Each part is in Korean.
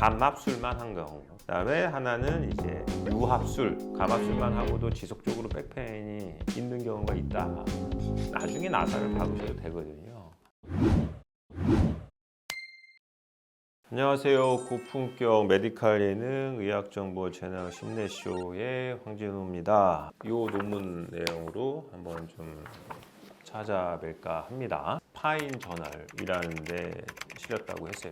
감압술만 한 경우, 그다음에 하나는 이제 유합술, 감압술만 하고도 지속적으로 백페인이 있는 경우가 있다. 나중에 나사를 박으셔도 되거든요. 안녕하세요. 고품격 메디칼 예능 의학정보 채널 심내쇼의 황진호입니다. 이 논문 내용으로 한번 좀 찾아뵐까 합니다. 파인 저널이라는 데 실렸다고 했어요.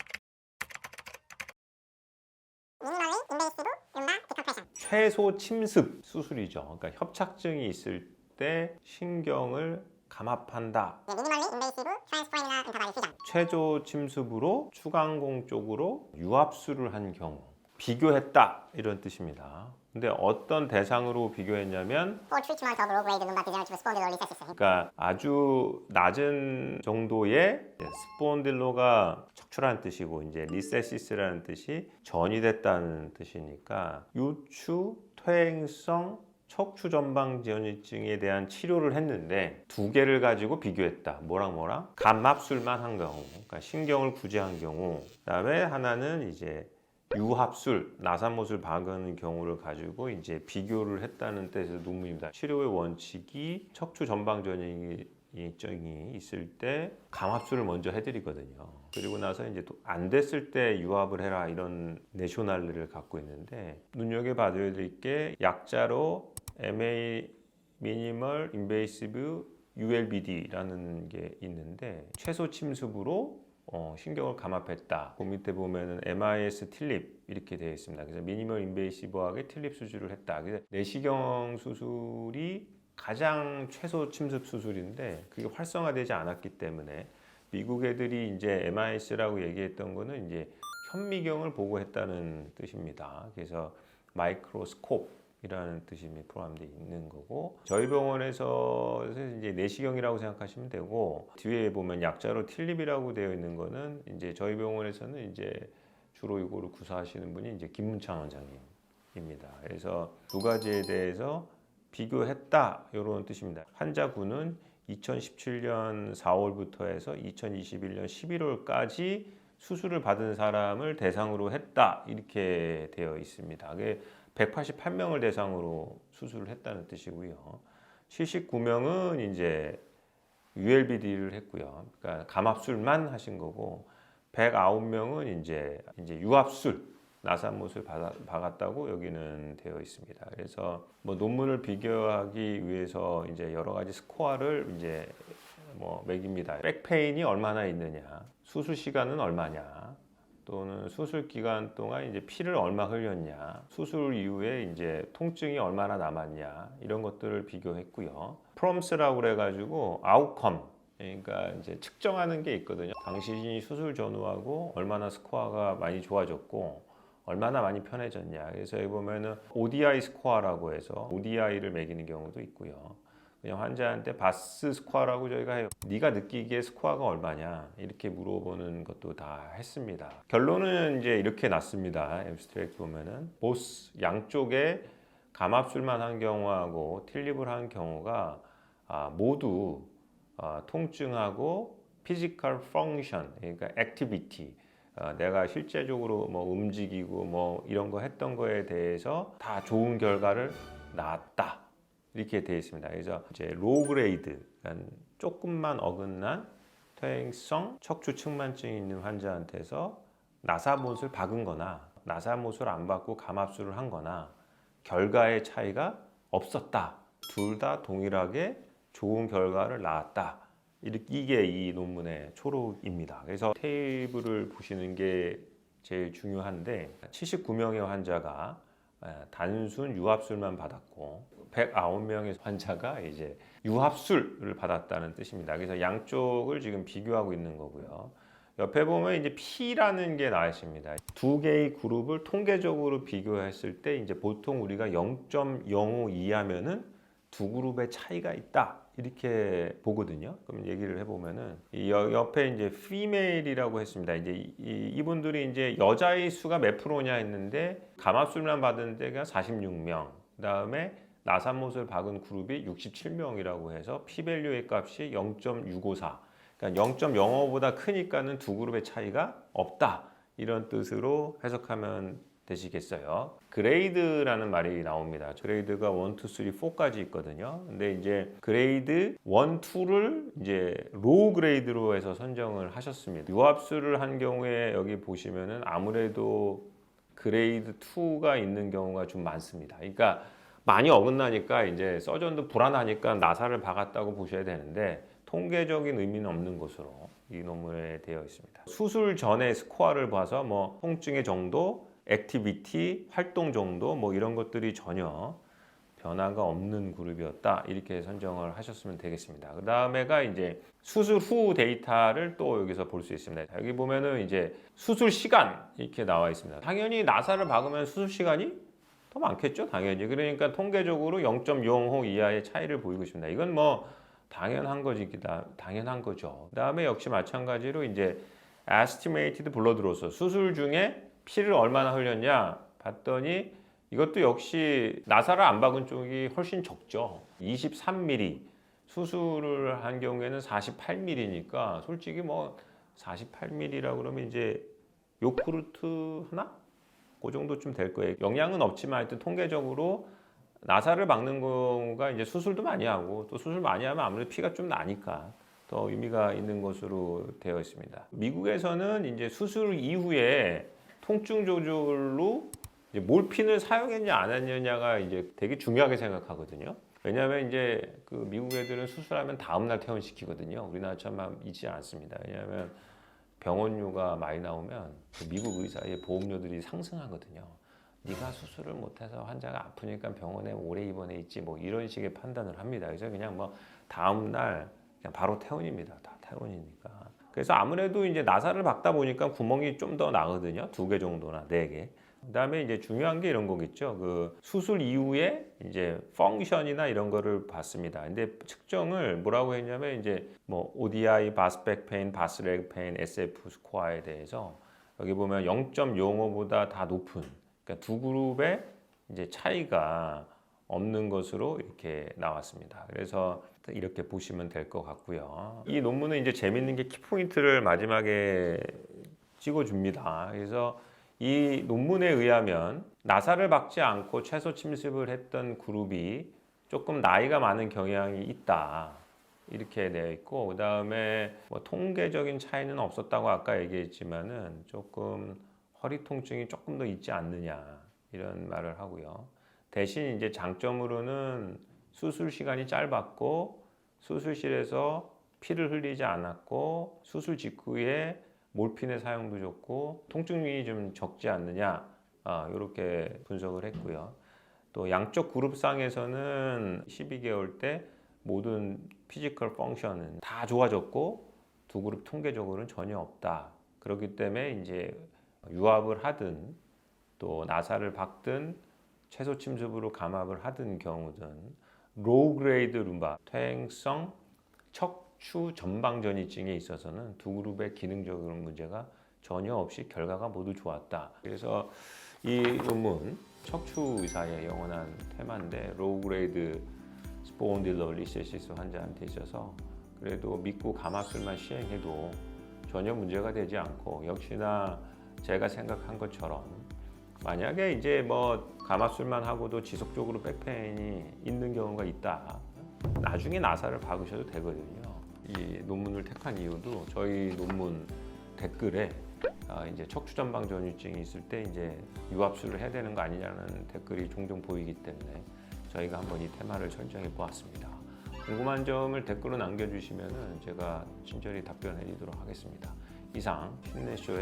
최소 침습 수술이죠. 그러니까 협착증이 있을 때 신경을 감압한다. 최소 침습으로 추간공 쪽으로 유압술을 한 경우 비교했다 이런 뜻입니다. 근데 어떤 대상으로 비교했냐면 그러니까 아주 낮은 정도의 스폰딜로가 척추라는 뜻이고 이제 리세시스라는 뜻이 전이됐다는 뜻이니까 유추 퇴행성 척추 전방 지연증에 대한 치료를 했는데 두 개를 가지고 비교했다. 뭐랑 감압술만 한 경우, 그러니까 신경을 구제한 경우, 그다음에 하나는 이제 유합술, 나사못을 박은 경우를 가지고 이제 비교를 했다는 뜻에서 논문입니다. 치료의 원칙이 척추 전방 전이증이 있을 때 감압술을 먼저 해드리거든요. 그리고 나서 이제 또 안 됐을 때 유압을 해라 이런 내셔널을 갖고 있는데 눈여겨봐야 될 게 약자로 MA 미니멀 인베이시브 ULBD라는 게 있는데 최소 침습으로 신경을 감압했다. 그 밑에 보면은 MIS 틸립 이렇게 되어 있습니다. 그래서 미니멀 인베이시브하게 틸립 수술을 했다. 그래서 내시경 수술이 가장 최소 침습 수술인데 그게 활성화되지 않았기 때문에 미국 애들이 이제 MIS라고 얘기했던 거는 이제 현미경을 보고 했다는 뜻입니다. 그래서 마이크로스콥이라는 뜻이 포함되어 있는 거고 저희 병원에서 이제 내시경이라고 생각하시면 되고 뒤에 보면 약자로 틸립이라고 되어 있는 거는 이제 저희 병원에서는 이제 주로 이거를 구사하시는 분이 이제 김문창 원장님입니다. 그래서 두 가지에 대해서 비교했다 이런 뜻입니다. 환자군은 2017년 4월부터 해서 2021년 11월까지 수술을 받은 사람을 대상으로 했다 이렇게 되어 있습니다. 그게 188명을 대상으로 수술을 했다는 뜻이고요. 79명은 이제 ULBD를 했고요. 그러니까 감압술만 하신 거고 109명은 이제 유압술 나사못을 박았다고 여기는 되어 있습니다. 그래서 뭐 논문을 비교하기 위해서 이제 여러 가지 스코어를 이제 매깁니다. 백페인이 얼마나 있느냐, 수술 시간은 얼마냐, 또는 수술 기간 동안 이제 피를 얼마 흘렸냐, 수술 이후에 이제 통증이 얼마나 남았냐 이런 것들을 비교했고요. 프롬스라고 그래가지고 아웃컴, 그러니까 이제 측정하는 게 있거든요. 당신이 수술 전후하고 얼마나 스코어가 많이 좋아졌고 얼마나 많이 편해졌냐. 그래서 여기 보면은 ODI 스코어라고 해서 ODI를 매기는 경우도 있고요. 그냥 환자한테 바스 스코어라고 저희가 해요. 네가 느끼기에 스코어가 얼마냐 이렇게 물어보는 것도 다 했습니다. 결론은 이제 이렇게 났습니다. 앱스트랙트 보면은 보스 양쪽에 감압술만 한 경우하고 틸립을 한 경우가 모두 통증하고 피지컬 펑션, 그러니까 액티비티, 내가 실제적으로 움직이고 이런 거 했던 거에 대해서 다 좋은 결과를 낳았다 이렇게 되어 있습니다. 그래서 이제 로우 그레이드, 그러니까 조금만 어긋난 퇴행성 척추 측만증이 있는 환자한테서 나사못을 박은 거나 나사못을 안 박고 감압술을 한 거나 결과의 차이가 없었다. 둘 다 동일하게 좋은 결과를 낳았다. 이게 이 논문의 초록입니다. 그래서 테이블을 보시는 게 제일 중요한데 79명의 환자가 단순 유압술만 받았고 109명의 환자가 이제 유합술을 받았다는 뜻입니다. 그래서 양쪽을 지금 비교하고 있는 거고요. 옆에 보면 이제 P라는 게 나와 있습니다. 두 개의 그룹을 통계적으로 비교했을 때 이제 보통 우리가 0.05 이하면은 두 그룹의 차이가 있다 이렇게 보거든요. 그럼 얘기를 해보면은 이 옆에 이제 female이라고 했습니다. 이제 이분들이 이제 여자의 수가 몇 프로냐 했는데 감압술만 받은 데가 46명. 그다음에 나사못을 박은 그룹이 67명이라고 해서 p-밸류의 값이 0.654. 그러니까 0.05보다 크니까는 두 그룹의 차이가 없다. 이런 뜻으로 해석하면 되시겠어요. 그레이드라는 말이 나옵니다. 그레이드가 1, 2, 3, 4까지 있거든요. 근데 이제 그레이드 1, 2를 이제 로우 그레이드로 해서 선정을 하셨습니다. 유압수를 한 경우에 여기 보시면은 아무래도 그레이드 2가 있는 경우가 좀 많습니다. 그러니까 많이 어긋나니까 이제 서전도 불안하니까 나사를 박았다고 보셔야 되는데 통계적인 의미는 없는 것으로 이 논문에 되어 있습니다. 수술 전에 스코어를 봐서 뭐 통증의 정도, 액티비티, 활동 정도 뭐 이런 것들이 전혀 변화가 없는 그룹이었다 이렇게 선정을 하셨으면 되겠습니다. 그 다음에가 이제 수술 후 데이터를 또 여기서 볼 수 있습니다. 여기 보면은 이제 수술 시간 이렇게 나와 있습니다. 당연히 나사를 박으면 수술 시간이 더 많겠죠, 당연히. 그러니까 통계적으로 0.05 이하의 차이를 보이고 있습니다. 이건 뭐 당연한 당연한 거죠. 그다음에 역시 마찬가지로 이제 estimated blood loss 수술 중에 피를 얼마나 흘렸냐 봤더니 이것도 역시 나사를 안 박은 쪽이 훨씬 적죠. 23mm 수술을 한 경우에는 48mm니까 솔직히 뭐 48mm라고 그러면 이제 요구르트 하나? 그 정도쯤 될 거예요. 영향은 없지만 하여튼 통계적으로 나사를 박는 경우가 이제 수술도 많이 하고 또 수술 많이 하면 아무래도 피가 좀 나니까 더 의미가 있는 것으로 되어 있습니다. 미국에서는 이제 수술 이후에 통증 조절로 이제 몰핀을 사용했냐 안 했느냐가 이제 되게 중요하게 생각하거든요. 왜냐하면 이제 그 미국 애들은 수술하면 다음날 퇴원시키거든요. 우리나라처럼 있지 않습니다. 왜냐하면 병원료가 많이 나오면 그 미국 의사의 보험료들이 상승하거든요. 네가 수술을 못해서 환자가 아프니까 병원에 오래 입원해 있지 뭐 이런 식의 판단을 합니다. 그래서 그냥 뭐 다음날 그냥 바로 퇴원입니다. 다 퇴원이니까. 그래서 아무래도 이제 나사를 박다 보니까 구멍이 좀 더 나거든요. 2개 정도나 4개. 그다음에 이제 중요한 게 이런 거겠죠. 그 수술 이후에 이제 펑션이나 이런 거를 봤습니다. 근데 측정을 뭐라고 했냐면 이제 뭐 ODI, 바스백 페인, 바스렉 페인, SF 스코어에 대해서 여기 보면 0.05보다 다 높은 그러니까 두 그룹의 이제 차이가 없는 것으로 이렇게 나왔습니다. 그래서 이렇게 보시면 될 것 같고요. 이 논문은 이제 재밌는 게 키포인트를 마지막에 찍어줍니다. 그래서 이 논문에 의하면 나사를 박지 않고 최소 침습을 했던 그룹이 조금 나이가 많은 경향이 있다. 이렇게 되어 있고 그 다음에 뭐 통계적인 차이는 없었다고 아까 얘기했지만은 조금 허리 통증이 조금 더 있지 않느냐 이런 말을 하고요. 대신 이제 장점으로는 수술 시간이 짧았고 수술실에서 피를 흘리지 않았고 수술 직후에 몰핀의 사용도 좋고 통증이 좀 적지 않느냐 이렇게 분석을 했고요. 또 양쪽 그룹상에서는 12개월 때 모든 피지컬 펑션은 다 좋아졌고 두 그룹 통계적으로는 전혀 없다. 그렇기 때문에 이제 유압을 하든 또 나사를 박든 최소 침습으로 감압을 하든 경우든 로우 그레이드 룸바 퇴행성 척추 전방전이증에 있어서는 두 그룹의 기능적인 문제가 전혀 없이 결과가 모두 좋았다. 그래서 이 논문 척추 의사의 영원한 테마인데 로우 그레이드 스폰딜로리시스 환자한테 있어서 그래도 믿고 감압술만 시행해도 전혀 문제가 되지 않고 역시나 제가 생각한 것처럼 만약에 이제 뭐 감압술만 하고도 지속적으로 백페인이 있는 경우가 있다. 나중에 나사를 박으셔도 되거든요. 이 논문을 택한 이유도 저희 논문 댓글에 이제 척추전방 전이증이 있을 때 이제 유압술을 해야 되는 거 아니냐는 댓글이 종종 보이기 때문에 저희가 한번 이 테마를 설정해 보았습니다. 궁금한 점을 댓글로 남겨주시면 제가 친절히 답변해 드리도록 하겠습니다. 이상 힘내쇼의